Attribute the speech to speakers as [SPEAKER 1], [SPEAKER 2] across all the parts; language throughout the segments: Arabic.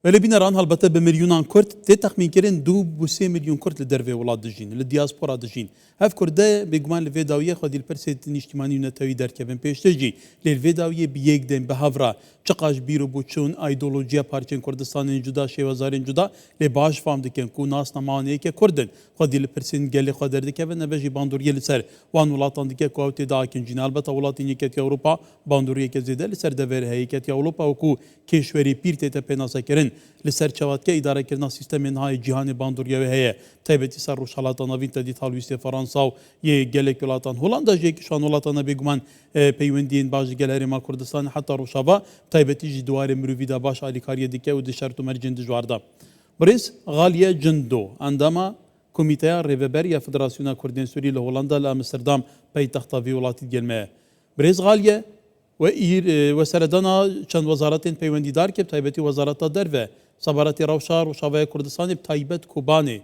[SPEAKER 1] ولی بین ران هالبته به میلیونان کرد تی تخمین کردن 2 میلیون کرد لدرو ولاد دجین لدیاسپورا دجین هف کرده بگمان لویداویه خودی الپرسیت نیشتمانی و نتایی در کبن پیشتجی لویداویه بیگ دن به هفرا چقاش بیرو بچون ایدئولوژیا پارچن کردستان جدا شوازارین جدا لباش فهم دکن کو ناس نمانه که کردن خودی الپرسین گلی خودر دکن نبجی باندوریه لسر وان ولاتان دکه کوتی داکن جین البته ولاتین یکتی اروپا باندوریه که زیده لسر دور هیکتی اروپا و کو کشوری پیرت پناسه کرن لسر چوات که اداره کردن سیستم نهای جهان باندوریه هیه تایبتی سر روش حالات نوین تدید حالویست فرانسا و یه گلک ولاتان هولندا جه کشان ولاتان بگمان پیوندین باج گلهری ما کردستان حتی روشابا تایبتی جدوار مرویدا باش آلیکاریه دیکه و دشارت و مرجن دجواردا بريس غالية جندو عندما كوميتيا ريفبريا فدراسيونا كردين سوري لهولندا لامستردام بيتخت في ولاتي الجلماء بريس غالية وسردنا چند وزارتين پیوندی دار که تایبتی وزارت درو صبارتی روشار و شاوه کردستان تایبت کوبانه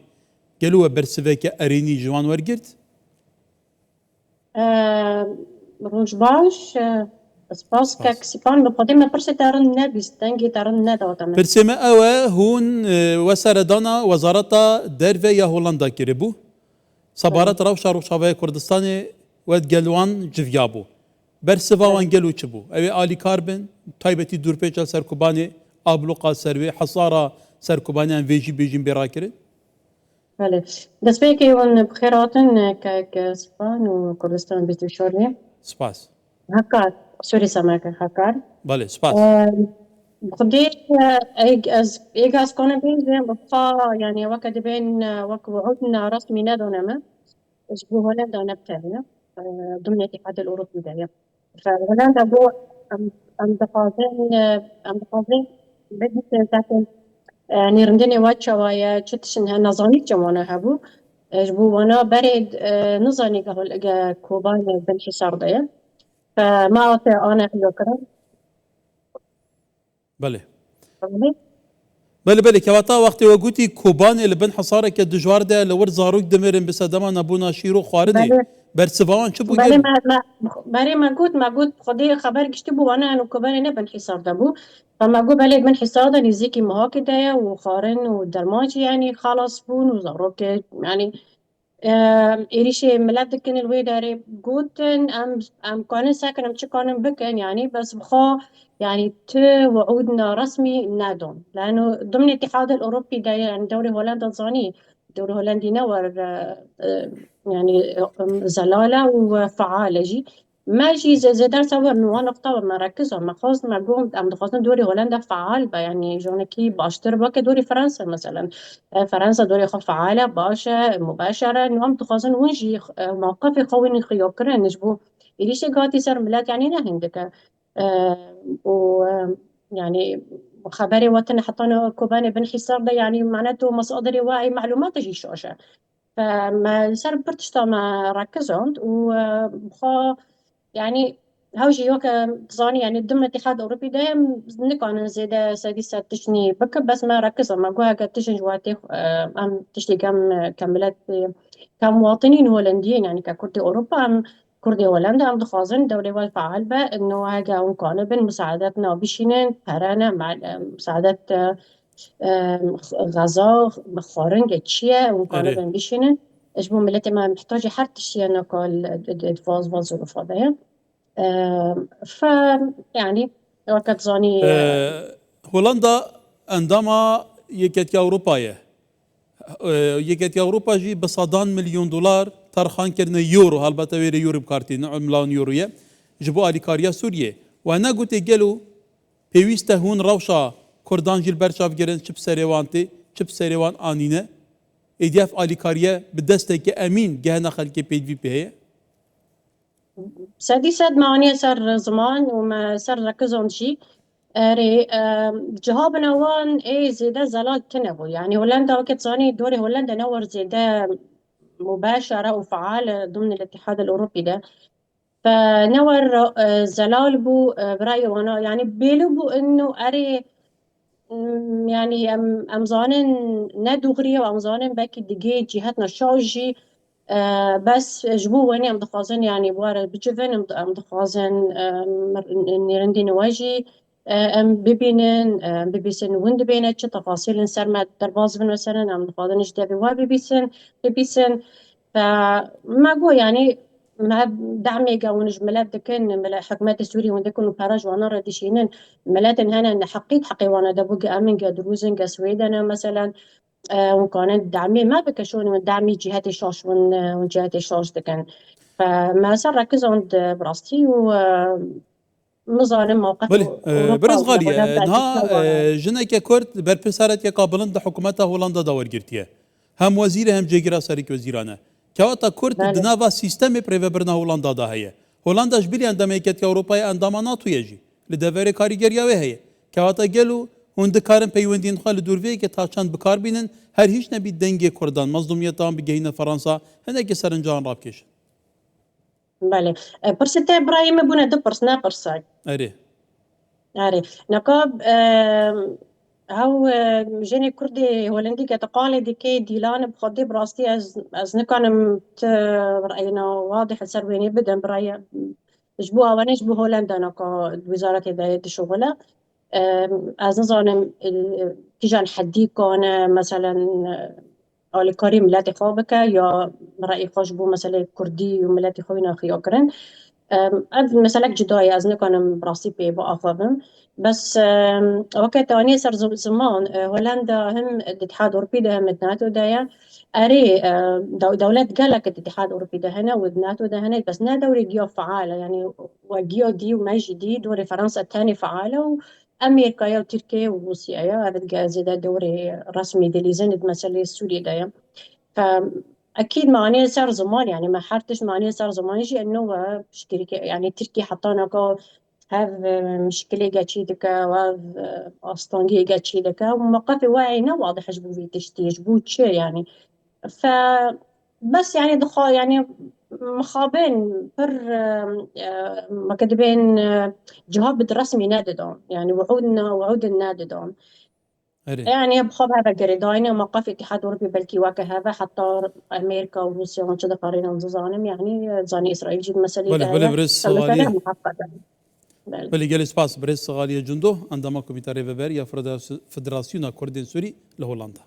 [SPEAKER 1] گلو برسوه که ارینی جوان ورگرد
[SPEAKER 2] روش باش سپاس که کسیپان بپادیم پرسه تارن نبیست دنگی تارن ندادم
[SPEAKER 1] برسمه اوه هون وسردنا وزارت درو یا هولندا کربو صبارت روشار و شاوه کردستان ود گلوان جویابو برسوا وانجلو چبو اوی آلی کاربن تایبتی دور پیچل سرکوبانی آبلوقا سروی حصارا سرکوبانی ویجی بیجین برا کرد
[SPEAKER 2] بله دست که اون بخیراتن که اسپان و کردستان بیشتر شوریه
[SPEAKER 1] سپاس
[SPEAKER 2] هکار سوری سماکه هکار
[SPEAKER 1] بله سپاس
[SPEAKER 2] خديش ايج از کنه بين بقى يعني وقت بين وقت وعودنا رسمي ندونما اسبوع هولندا نبتهنا ضمن الاتحاد الاوروبي ده فهولندا بو ام دقازين بدت تاكل نيرندني واتشا ويا تشتشن نظامي جمانا هبو جبو وانا بريد نظامي قهول كوبان بالحصار ده فما أعطي أنا فكرة
[SPEAKER 1] بله بله کواتا وقتی وگوتی کوبان لبن حصاره که دجوار ده لور زاروک دمیرن بسدما نبونا شیرو خوارنه برسوان چه بو
[SPEAKER 2] برای ما قلت خدي خبر گشتی بو انا انو کوبان نبن حصار ده بو فما قلت بلد من حصار ده نزيكي مهاك ده وخارن ودرماج يعني خلاص بون وزاروك يعني إيريشي ملاد كن الوي داري قوتن أم كان ساكن أم كان بكن يعني بس بخا يعني وعودنا رسمي نادون لأنه ضمن الاتحاد الأوروبي ده يعني دوري هولندا ظاني دوري هولندي نور يعني زلالة وفعالة جي ما جي زي دار صور نوع نقطة ما ركزوا ما خاص ما قوم أم دخلنا دوري هولندا فعال يعني جونكي باشتر بك دوري فرنسا مثلا فرنسا دوري فعالة باشا مباشرة نوم تخازن ونجي موقف قوي خيوكرا نجبو إليش قاتي سر ملات يعني نهندك و يعني خبري وطن حطانا كوباني بن حسار ده يعني معناته مصادر وعي معلومات تجي شوشة فما سر برتشتا ما ركزوا وبخا يعني هاوجي وكا تظاني يعني ضمن الاتحاد الأوروبي دايم نكون زيادة سادسة تشني بك بس ما ركزوا ما قوها قد تشن جواتي أم تشتي كملات كمواطنين هولنديين يعني ككردي أوروبا أم كردي هولندا أم دخازن دولة والفعال با إنه هاجا ونقانبن مساعدتنا بشينين برانا مع مساعدات غذا بخارن تشيا ونقانبن بشينين اجبو ملتي ما محتاجة حتى تشيا نقال دفاز وظروف هذا ف يعني وقت زاني
[SPEAKER 1] هولندا عندما يكت أوروباية يكت أوروبا جي بصدان مليون دولار ترخان كرنا يورو هالبتا ويري يورو بكارتي مليون يوروية جبو آليكاريا سوريا وانا قلت قالوا بيويسته هون روشا كردان جيل برشاف جرن چب سريوانتي چب سريوان آنينه إدياف آليكاريا بدستك أمين جهنا خلقي بيد في بيه
[SPEAKER 2] سادي ساد معانية صار زمان وما صار ركزون شي ري جهابنا وان اي زيادة زلال تنبو يعني هولندا وقت زاني دوري هولندا نور زيادة مباشرة وفعالة ضمن الاتحاد الأوروبي ده فنور زلال بو برأيي وانا يعني بيلبو انه اري يعني ام زانن ندغري وام زانن باكي دقي جهتنا شاوجي بس جبو واني ام دخازن يعني بوار بجفن ام دخازن نيرندي نواجي ام ببینن ببیسن وند بینه چه تفاصیل سر در باز بن مثلا ام خادنش دبی و ببیسن فما قو يعني ما دعمي قاونج ملات دكن ملا حكومات السوري وندكن وباراج وانا رديشينن ملات هنا حقيت حقي وانا دبوق امن قدروزن قسويدنا مثلا وكانت دعمي ما بكشون من دعمي جهات الشاش جهات الشاش دكن فما صار ركز عند براستي ونظام موقف
[SPEAKER 1] بله
[SPEAKER 2] اوروبا
[SPEAKER 1] برز
[SPEAKER 2] ولا
[SPEAKER 1] غاليه
[SPEAKER 2] هولندا
[SPEAKER 1] نها جنك كرد برپسارت قابلن د حکومت هولندا داور گرتیه هم وزیر هم جگرا سرک وزیرانه کواتا کرد
[SPEAKER 2] بله
[SPEAKER 1] دناوا سیستم پریو برنا هولندا دا هي هولندا جبلی اندام ایکت اوروپای اندام ناتو یجی لدوره کاریگریا و هي کواتا گلو هند کارن پیوندین خال دوروی که تا چند بکار بینن هر هیچ نبی دنگ کردان مظلومیت هم بگهین فرانسا هنگی سرنجان راب کشن
[SPEAKER 2] بله برسته ابراهيم بونا دو برسنا برساي
[SPEAKER 1] اره
[SPEAKER 2] يعني نقاب هاو جاني كردي هولندي كتقالي دي كي ديلان بخدي براستي از نكان رأينا واضح السرويني بدن برأي جبوها وانا جبو هولندا نقا وزارة إدارة الشغلة از نظام تيجان حدي كان مثلا أولي كاري ملاتي خوابك يا رأي خوش بو مثلا كردي وملاتي خوينا خيوكرن أد مسألة جداية از نکنم براسي بي بأخذهم بس وقت أني صار زمان هولندا هم الاتحاد الأوروبي ده هم الناتو ده أري دولات قالك الاتحاد الأوروبي ده هنا والناتو ده هنا بس نا دوري جيو فعالة يعني وجيو دي وما جديد دوري فرنسا الثاني فعالة وأمريكا وتركيا وروسيا هذا زي دوري رسمي دي اللي زند مسألة سوريا ده فأكيد معناه صار زمان يعني ما حرتش معناه صار زمان يجي إنه مشكلة يعني تركي حطانا كو هاف مشكلة قاتشي دكا وهاف أسطنجي قاتشي دكا وموقف واعي واضح جبو في تشتي جبو تشي يعني ف بس يعني دخول يعني مخابين بر ما كدبين جواب رسمي ناددون يعني وعودنا وعود الناددون
[SPEAKER 1] اره
[SPEAKER 2] يعني بخوب هذا جريداين موقف الاتحاد الأوروبي بلكي واكه هذا حتى أمريكا وروسيا وانشد قارين زانم يعني زاني إسرائيل جد مسألة
[SPEAKER 1] بله
[SPEAKER 2] داية
[SPEAKER 1] برز
[SPEAKER 2] فمسألة
[SPEAKER 1] غاليه
[SPEAKER 2] محققة بله
[SPEAKER 1] بله گل سپاس برز غاليه جندو عندما كوميتاري وبر يا فدراسيون كردين سوري لهولندا